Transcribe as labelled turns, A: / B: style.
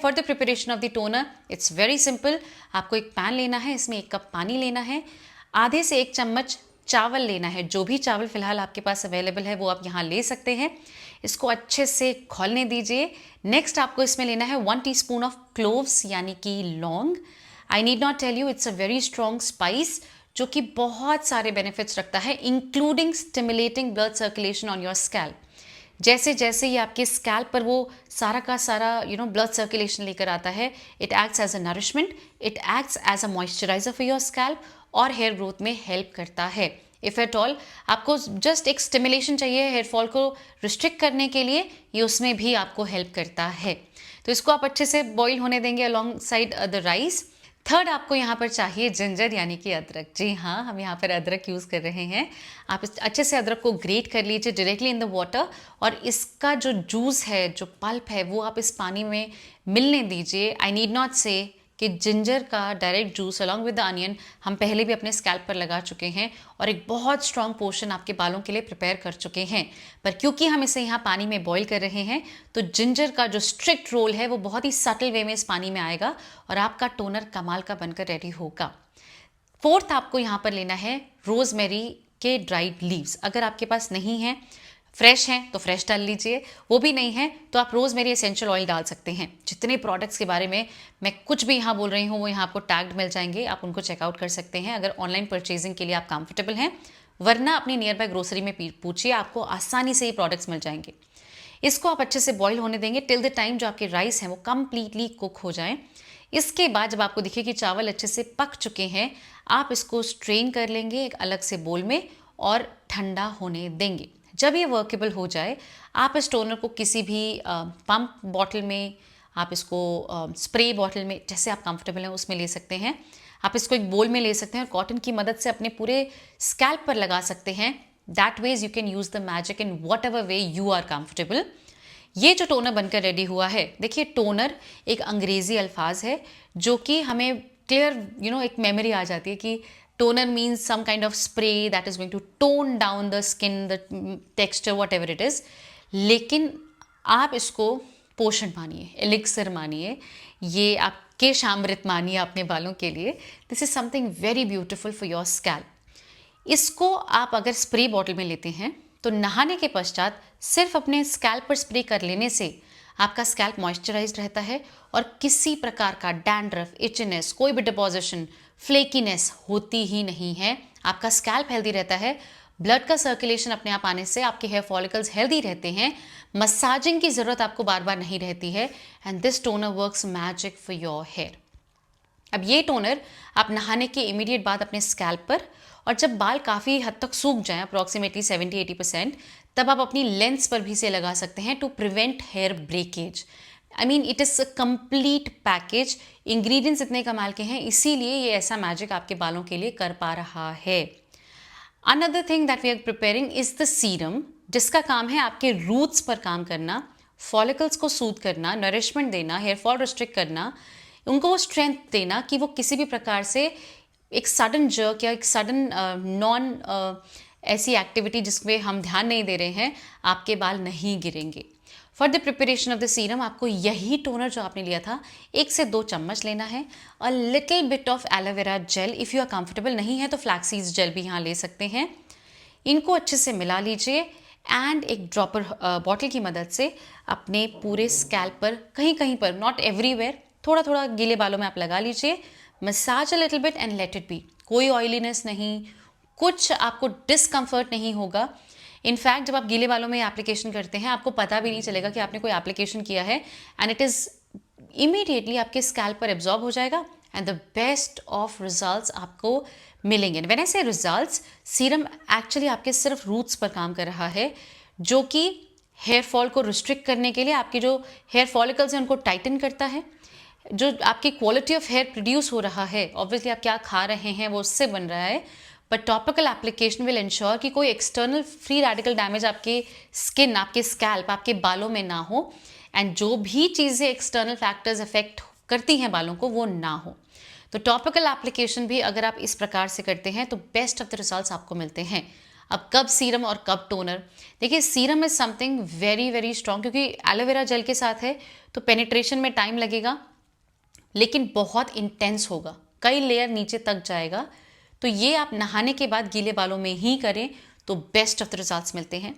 A: For the preparation of the toner it's very simple. आपको एक pan लेना है, इसमें 1 कप पानी लेना है, आधे से 1 चम्मच चावल लेना है। जो भी चावल फिलहाल आपके पास अवेलेबल है वो आप यहाँ ले सकते हैं। इसको अच्छे से खौलने दीजिए। नेक्स्ट आपको इसमें लेना है 1 टीस्पून ऑफ क्लोव्स यानी कि लौंग। I need not tell you, it's a very strong spice जो कि बहुत सारे बेनिफिट्स रखता है, including stimulating blood circulation on your scalp. जैसे जैसे ये आपके स्कैल्प पर वो सारा का सारा ब्लड सर्कुलेशन लेकर आता है, it acts as a nourishment, it acts as a moisturiser for your scalp और हेयर ग्रोथ में हेल्प करता है। इफ़ एट ऑल आपको जस्ट एक स्टिमुलेशन चाहिए हेयर फॉल को रिस्ट्रिक्ट करने के लिए, ये उसमें भी आपको हेल्प करता है। तो इसको आप अच्छे से बॉईल होने देंगे along side the rice. Third आपको यहाँ पर चाहिए जिंजर यानी कि अदरक। जी हाँ, हम यहाँ पर अदरक यूज़ कर रहे हैं। आप अच्छे से अदरक को ग्रेट कर लीजिए डायरेक्टली इन द वाटर, और इसका जो जूस है, जो पल्प है, वो आप इस पानी में मिलने दीजिए। आई नीड नॉट से कि जिंजर का direct juice along with the onion हम पहले भी अपने स्कैल्प पर लगा चुके हैं और एक बहुत स्ट्रॉन्ग पोर्शन आपके बालों के लिए प्रिपेयर कर चुके हैं। पर क्योंकि हम इसे यहाँ पानी में बॉईल कर रहे हैं तो जिंजर का जो स्ट्रिक्ट रोल है वो बहुत ही सटल वे में इस पानी में आएगा और आपका टोनर कमाल का बनकर रेडी होगा। फोर्थ आपको यहाँ पर लेना है रोजमेरी के ड्राइड लीव्स। अगर आपके पास नहीं है, फ्रेश हैं तो फ्रेश डाल लीजिए, वो भी नहीं है तो आप रोजमेरी एसेंशियल ऑयल डाल सकते हैं। जितने प्रोडक्ट्स के बारे में मैं कुछ भी यहाँ बोल रही हूँ वो यहाँ आपको टैग्ड मिल जाएंगे, आप उनको चेकआउट कर सकते हैं अगर ऑनलाइन परचेजिंग के लिए आप कंफर्टेबल हैं। वरना अपनी नियर बाय ग्रोसरी में पूछिए, आपको आसानी से ये प्रोडक्ट्स मिल जाएंगे। इसको आप अच्छे से बॉईल होने देंगे टिल द टाइम जो आपके राइस हैं वो कंप्लीटली कुक हो जाएं। इसके बाद जब आपको दिखे कि चावल अच्छे से पक चुके हैं, आप इसको स्ट्रेन कर लेंगे एक अलग से बोल में और ठंडा होने देंगे। जब ये वर्केबल हो जाए, आप इस टोनर को किसी भी पंप बॉटल में, आप इसको स्प्रे बॉटल में, जैसे आप कंफर्टेबल हैं उसमें ले सकते हैं। आप इसको एक बोल में ले सकते हैं और कॉटन की मदद से अपने पूरे स्कैल्प पर लगा सकते हैं। That ways you can use the magic in whatever way you are comfortable. ये जो टोनर बनकर रेडी हुआ है, देखिए टोनर एक अंग्रेजी अल्फाज है जो कि हमें क्लियर एक मेमोरी आ जाती है कि toner means some kind of spray that is going to tone down the skin, the texture, whatever it is. लेकिन आप इसको पोषण मानिए, एलिक्सर मानिए, ये आपके शामृत मानिए अपने बालों के लिए। This is something very beautiful for your scalp. इसको आप अगर स्प्रे बॉटल में लेते हैं तो नहाने के पश्चात सिर्फ अपने स्कैल्प पर स्प्रे कर लेने से आपका स्कैल्प मॉइस्चराइज्ड रहता है और किसी प्रकार का डैंड्रफ, इचनेस, कोई भी डिपॉजिशन, फ्लेकीनेस होती ही नहीं है। आपका स्कैल्प हेल्दी रहता है, ब्लड का सर्कुलेशन अपने आप आने से आपके हेयर फॉलिकल्स हेल्दी रहते हैं, मसाजिंग की ज़रूरत आपको बार बार नहीं रहती है। And this toner works magic for your hair. अब ये टोनर आप नहाने के इमीडिएट बाद अपने स्कैल्प पर, और जब बाल काफ़ी हद तक सूख जाएं, अप्रॉक्सीमेटली 70-80%, तब आप अपनी लेंस पर भी इसे लगा सकते हैं to prevent hair breakage. I mean it is a complete package. Ingredients इतने कमाल के हैं, इसीलिए ये ऐसा मैजिक आपके बालों के लिए कर पा रहा है। Another thing that we are preparing is the serum, जिसका काम है आपके रूट्स पर काम करना, फॉलिकल्स को सूद करना, नरिशमेंट देना, हेयर फॉल रिस्ट्रिक्ट करना, उनको वो स्ट्रेंथ देना कि वो किसी भी प्रकार से एक सडन जर्क या एक सडन नॉन ऐसी एक्टिविटी जिसमें हम ध्यान नहीं दे रहे हैं, आपके बाल नहीं गिरेंगे। For the preparation of the serum आपको यही टोनर जो आपने लिया था 1 से 2 चम्मच लेना है। A little bit of aloe vera gel, if you are comfortable, नहीं है तो फ्लैक्सीड्स जेल भी यहाँ ले सकते हैं। इनको अच्छे से मिला लीजिए एंड एक ड्रॉपर बॉटल की मदद से अपने पूरे स्कैल्प पर कहीं कहीं पर, नॉट एवरीवेयर, थोड़ा थोड़ा गीले बालों में आप लगा लीजिए। Massage a little bit and let it be. कोई ऑयलीनेस नहीं, कुछ आपको डिस्कम्फर्ट नहीं होगा। इनफैक्ट जब आप गीले बालों में एप्लीकेशन करते हैं आपको पता भी नहीं चलेगा कि आपने कोई एप्लीकेशन किया है, एंड इट इज़ इमीडिएटली आपके स्कैल्प पर एब्जॉर्ब हो जाएगा and the best of results आपको मिलेंगे। व्हेन आई से रिजल्ट्स, सीरम एक्चुअली आपके सिर्फ रूट्स पर काम कर रहा है, जो कि हेयर फॉल को रिस्ट्रिक्ट करने के लिए आपके जो हेयर फॉलिकल्स हैं उनको टाइटन करता है। जो आपकी क्वालिटी ऑफ हेयर प्रोड्यूस हो रहा है, ऑब्वियसली आप क्या खा रहे हैं वो उससे बन रहा है, but topical application will ensure कि कोई एक्सटर्नल फ्री रेडिकल डैमेज आपके स्किन, आपके स्कैल्प, आपके बालों में ना हो, एंड जो भी चीज़ें एक्सटर्नल फैक्टर्स अफेक्ट करती हैं बालों को वो ना हो। तो टॉपिकल एप्लीकेशन भी अगर आप इस प्रकार से करते हैं तो बेस्ट ऑफ द रिजल्ट्स आपको मिलते हैं। अब कब सीरम और कब टोनर? देखिए serum is something very very strong, क्योंकि एलोवेरा जेल के साथ है तो पेनिट्रेशन में टाइम लगेगा, लेकिन बहुत इंटेंस होगा, कई लेयर नीचे तक जाएगा। तो ये आप नहाने के बाद गीले बालों में ही करें तो बेस्ट ऑफ द रिजल्ट्स मिलते हैं।